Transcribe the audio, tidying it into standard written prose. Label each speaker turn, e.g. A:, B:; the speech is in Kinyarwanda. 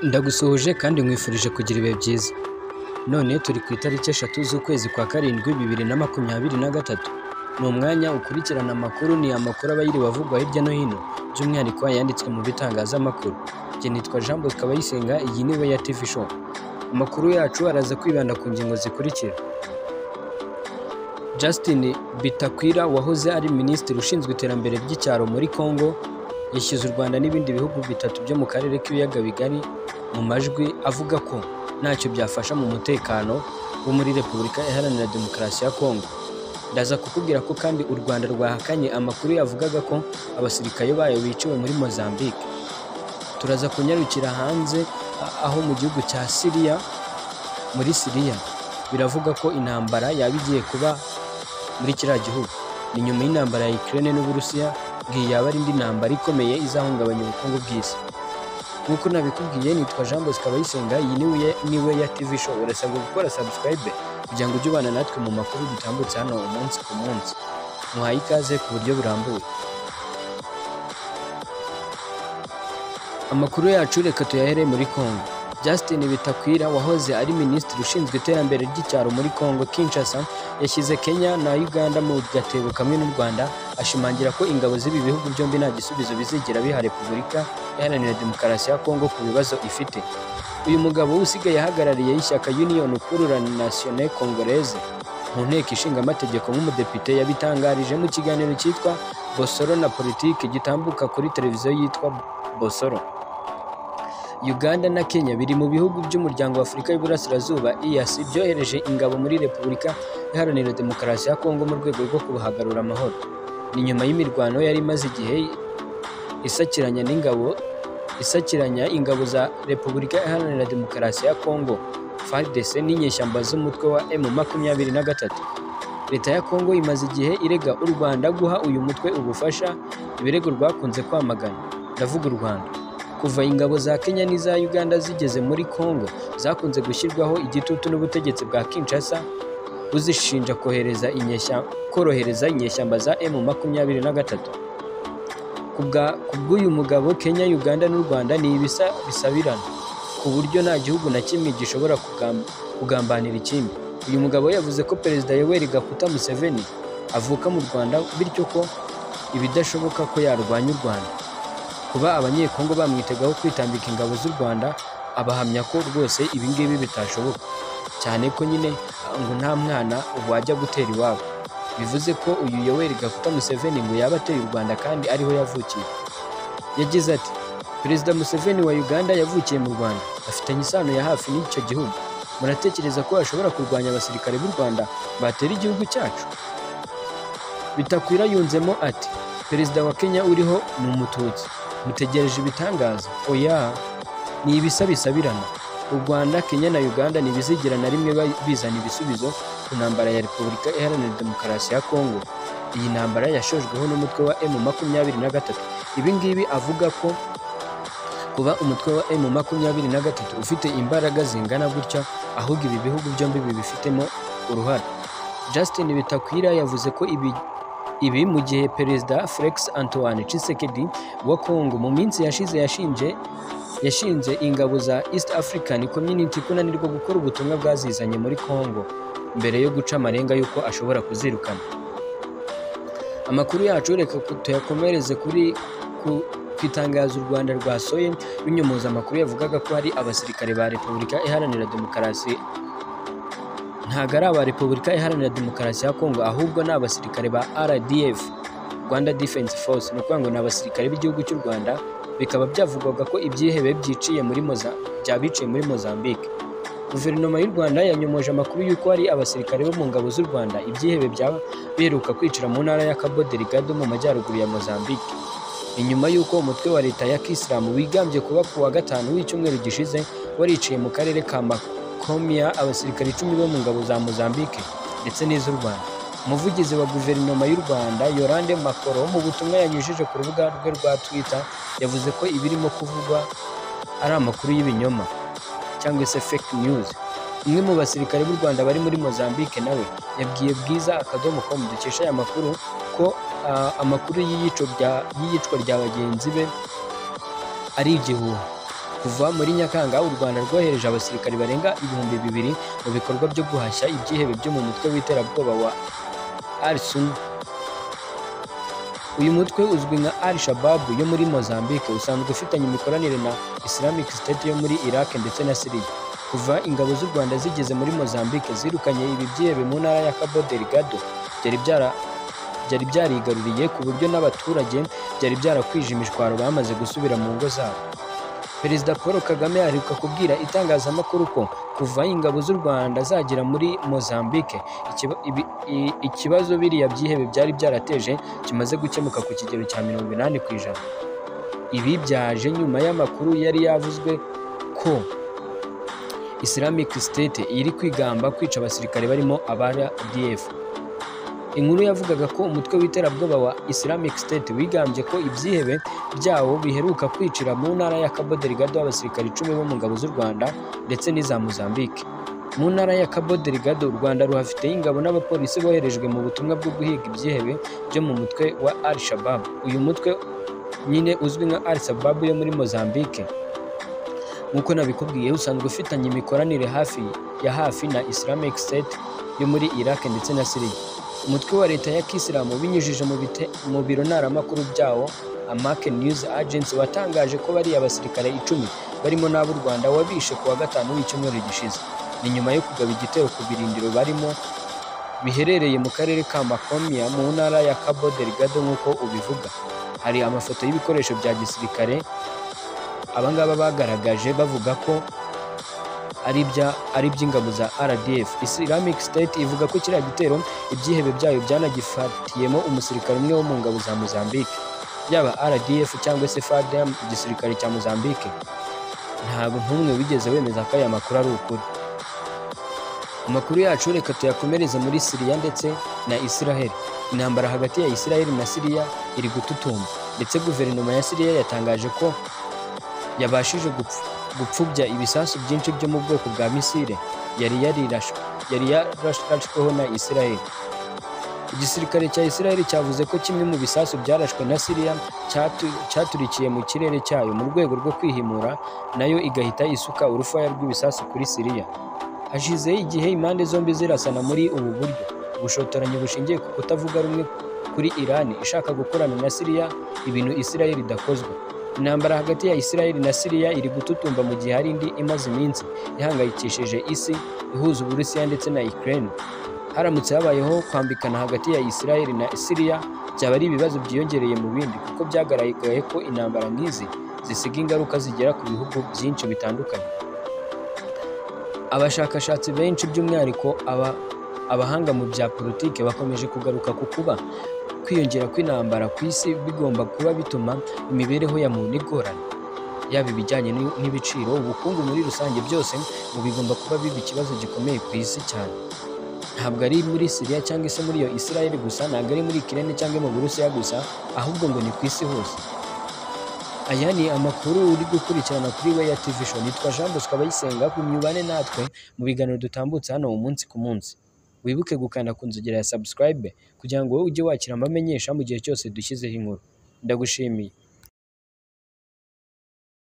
A: Ndagusuhuje kandi nkwifurije kugira ibihe byiza. None turi ku itariki 3 z'ukwezi kwa karindwi 2023. Ni umwanya ukurikirana amakuru, ni amakuru aba yiriwe avugwa hirya no hino, by'umwihariko yanditswe mu bitangazamakuru. Njye nitwa Jean Bosco Kabayisenga, iyi ni Weya TV Show. Amakuru yacu araza kwibanda ku ngingo zikurikira. Justin Bitakwira wahoze ari minisitiri ushinzwe iterambere ry'icyaro muri Congo yashyize u Rwanda n'ibindi bihugu bitatu byo mu karere k'ibiyaga bigari mu majwi avuga ko ntacyo byafasha mu mutekano wo muri Repubulika Iharanira Demokarasi ya Congo. Ndaza kukubwira ko kandi u Rwanda rwahakanye amakuru yavugaga ko abasirikare bayo biciwe muri Mozambique. Turaza kunyarukira hanze aho mu gihugu cya Syria, muri Syria biravuga ko intambara yaba igiye kuba muri kiriya gihugu. Ni nyuma y'intambara ya Ukraine n'Uburusiya, yaba ari indi ntambara ikomeye izahungabanya ubukungu bw'isi. Nk'uko nabikubwiye, nitwa Jean Bosco Kabayisenga, iyi ni Weya TV Show. Urasabwa gukora subscribe kugira ngo ujye ubana natwe mu makuru dutambutse hano umunsi ku munsi. Muhaye ikaze ku buryo burambuye. Amakuru yacu reka tuyahere muri Congo. Justin Bitakwira wahoze ari minisitiri ushinzwe iterambere ry'icyaro muri Congo Kinshasa yashyize Kenya na Uganda mu gatebo kamwe n'u Rwanda, ashimangira ko ingabo z'ibi bihugu byombi nta gisubizo bizigera biha Repubulika Iharanira Demokarasi ya Congo ku bibazo ifite. Uyu mugabo usigaye ahagarariye ishyaka Union pour la Nation Congolaise mu nteko ishinga amategeko nk'umudepite yabitangarije mu kiganiro cyitwa Bosoro na Politiki gitambuka kuri televiziyo yitwa Bosoro. Uganda na Kenya biri mu bihugu by'umuryango wa Afurika y'Iburasirazuba EAC byohereje ingabo muri Repubulika Iharanira Demokarasi ya Congo mu rwego rwo kubahagarura amahoro. Ni nyuma y'imirwano yari imaze igihe isakiranya ingabo za Repubulika Iharanira Demokarasi ya Congo FARDC n'inyeshyamba z'umutwe wa M23. Leta ya Congo imaze igihe irega u Rwanda guha uyu mutwe ubufasha, ibirego rwakunze kwamagana. Ndavuga u Rwanda. Kuva ingabo za Kenya n'iza Uganda zigeze muri Congo, zakunze gushyirwaho igitutu n'ubutegetsi bwa Kinshasa buzishinja korohereza inyeshyamba za M23. Kubw'uyu mugabo, Kenya, Uganda n'u Rwanda ni bisabirana ku buryo nta gihugu na kimwe gishobora kugambanira ikindi. Uyu mugabo yavuze ko Perezida Yoweri Kaguta Museveni avuka mu Rwanda, bityo ko ibidashoboka ko yarwanya u Rwanda. Kuba abanyekongo bamwitegaho kwitambika ingabo z'u Rwanda, abahamya ko rwose ibi ngibi bitashoboka, cyane ko nyine ngo nta mwana wajya gutera iwabo. Bivuze ko uyu Yoweri Kaguta Museveni ngo yaba ateye u Rwanda kandi ariho yavukiye. Yagize ati, Perezida Museveni wa Uganda yavukiye mu Rwanda, afitanye isano ya hafi n'icyo gihugu. Muratekereza ko ashobora kurwanya abasirikare b'u Rwanda batera igihugu cyacu? Bitakwira yunzemo ati, Perezida wa Kenya uriho ni umututsi, mutegereje ibitangaza? Oya, ni ibisabirana. U Rwanda, Kenya na Uganda ntibizigera na rimwe bizana ibisubizo ku ntambara ya Repubulika Iharanira Demokarasi ya Congo. Iyi ntambara yashojweho n'umutwe wa M23. Ibi ngibi avuga ko kuba umutwe wa M23 ufite imbaraga zingana gutya, ahubwo ibi bihugu byombi bibifitemo uruhare. Justin Bitakwira yavuze ko ibi mu gihe Perezida Felix Antoine Tshisekedi wa Congo mu minsi yashize yashinze ingabo za East African Community kunanirwa gukora ubutumwa bwazizanye muri Congo mbere yo guca amarenga y'uko ashobora kuzirukana. Amakuru yacu reka tuyakomereze ku itangazo u Rwanda rwasohoye binyomoza amakuru yavugaga ko hari abasirikare ba Repubulika Iharanira Demokarasi, ntabwo ari aba Repubulika Iharanira Demokarasi ya Congo, ahubwo ni abasirikare ba RDF, Rwanda Defense Force. Ni ukuvuga ngo ni abasirikare b'igihugu cy'u Rwanda. Bikaba byavugwaga ko ibyihebe byabiciye muri Mozambique. Guverinoma y'u Rwanda yanyomoje amakuru y'uko hari abasirikare bo mu ngabo z'u Rwanda ibyihebe biheruka kwicira mu ntara ya Cabo Delgado mu majyaruguru ya Mozambique. Inyuma y'uko umutwe wa leta ya Kisilamu wigambye kuba ku wa gatanu w'icyumweru gishize wariciye mu karere ka Makomia abasirikare 10 bo mu ngabo za Mozambique ndetse n'iz'u Rwanda. Umuvugizi wa guverinoma y'u Rwanda Yolande Makoro mu butumwa yanyujije ku rubuga rwe rwa Twitter yavuze ko ibirimo kuvugwa ari amakuru y'ibinyoma cyangwa se fake news. Umwe mu basirikare b'u Rwanda bari muri Mozambique nawe yabwiye Bwiza.com dukesha aya makuru ko amakuru y'iyicwa rya bagenzi be ari igihuha. Kuva muri Nyakanga u Rwanda rwohereje abasirikari barenga 2,000 mu bikorwa byo guhashya ibyihebe byo mu mutwe w'iterabwoba wa Al-Sunni. Uyu mutwe uzwi nka Al-Shabaab yo muri Mozambique usanzwe ufitanye imikoranire na Islamic State yo muri Iraq ndetse na Syria. Kuva ingabo z'u Rwanda zigeze muri Mozambique zirukanye ibi byihebe mu ntara ya Cabo Delgado byari byarigaruriye ku buryo n'abaturage byari byarakwije imishwaro bamaze gusubira mu ngo zabo. Perezida Paul Kagame aheruka kubwira itangazamakuru ko kuva ingabo z'u Rwanda zagera muri Mozambique ikibazo biriya byihebe byari byarateje kimaze gukemuka ku kigero cya 80%. Ibi byaje nyuma y'amakuru yari yavuzwe ko Islamic State iri kwigamba kwica abasirikare barimo aba RDF. Inkuru yavugaga ko umutwe w'iterabwoba wa Islamic State wigambye ko ibyihebe byawo biheruka kwicira mu ntara ya Cabo Delgado abasirikare 10 bo mu ngabo z'u Rwanda ndetse n'iza Mozambique. Mu ntara ya Cabo Delgado u Rwanda ruhafite ingabo n'abapolisi boherejwe mu butumwa bwo guhiga ibyihebe byo mu mutwe wa Al-Shabaab. Uyu mutwe nyine uzwi nka Al-Shabaab yo muri Mozambique nk'uko nabikubwiye usanzwe ufitanye imikoranire hafi na Islamic State yo muri Iraq ndetse na Syria. Umutwe wa leta ya Kisilamu binyujije mu biro ntaramakuru byawo American News Agency watangaje ko bari abasirikare 10 barimo n'ab'u Rwanda wabishe kuwa 5 w'icyumweru gishize. Ni nyuma yo kugaba igitero ku birindiro barimo biherereye mu karere ka Makomia mu ntara ya Cabo Delgado nk'uko ubivuga. Hari amafoto y'ibikoresho bya gisirikare abangaba bagaragaje bavuga ko ari by'ingabo za RDF. Islamic State ivuga ko kiriya gitero ibyihebe byayo byanagifatiyemo umusirikare umwe wo mu ngabo za Mozambique. Yaba RDF cyangwa se FARDC igisirikare cya Mozambique ntabwo ntumwe wigeze wemeza ko aya makuru ari ukuri. Amakuru yacu reka tuyakomereze muri Syria ndetse na Israel. Intambara hagati ya Israel na Syria iri gututumba ndetse guverinoma ya Syria yatangaje ko yabashije gupfubya ibisasu byinshi byo mu bwoko bwa misile yari yarashweho na Israel. Igisirikare cya Israel cyavuze ko kimwe mu bisasu byarashwe na Syria cyaturikiye mu kirere cyayo mu rwego rwo kwihimura nayo igahita isuka urufaya rw'ibisasu kuri Syria. Hashize igihe impande zombi zirasana muri ubu buryo ubushotoranyi bushingiye ku kutavuga rumwe kuri Iran ishaka gukorana na Syria ibintu Israel idakozwe. Intambara hagati ya Israel na Syria iri gututumba mu gihe hari indi imaze iminsi ihangayikishije isi ihuza Uburusiya ndetse na Ukraine. Haramutse habayeho kwambikana hagati ya Israel na Syria byaba ari ibibazo byiyongereye mu bindi kuko byagaragaye ko intambara nk'izi zisiga ingaruka zigera ku bihugu byinshi bitandukanye. Abashakashatsi benshi by'umwihariko abahanga mu bya politike bakomeje kugaruka ku kuba kwiyongera kw'intambara ku isi bigomba kuba bituma imibereho ya muntu igorana, yaba ibijyanye n'ibiciro, ubukungu muri rusange, byose ngo bigomba kuba biba ikibazo gikomeye ku isi cyane. Ntabwo ari muri Syria cyangwa se muri iyo Israel gusa, ntabwo ari muri Ukraine cyangwa mu Burusiya gusa, ahubwo ngo ni ku isi hose. Aya ni amakuru uri gukurikirana kuri Weya TV Show. Nitwa Jean Bosco Abayisenga, kumyubane natwe mu biganiro dutambutse hano umunsi ku munsi. Wibuke gukanda ku nzogera ya subscribe kugira ngo wowe ujye wakira amamenyesha mu gihe cyose dushyizeho inkuru. Ndagushimiye.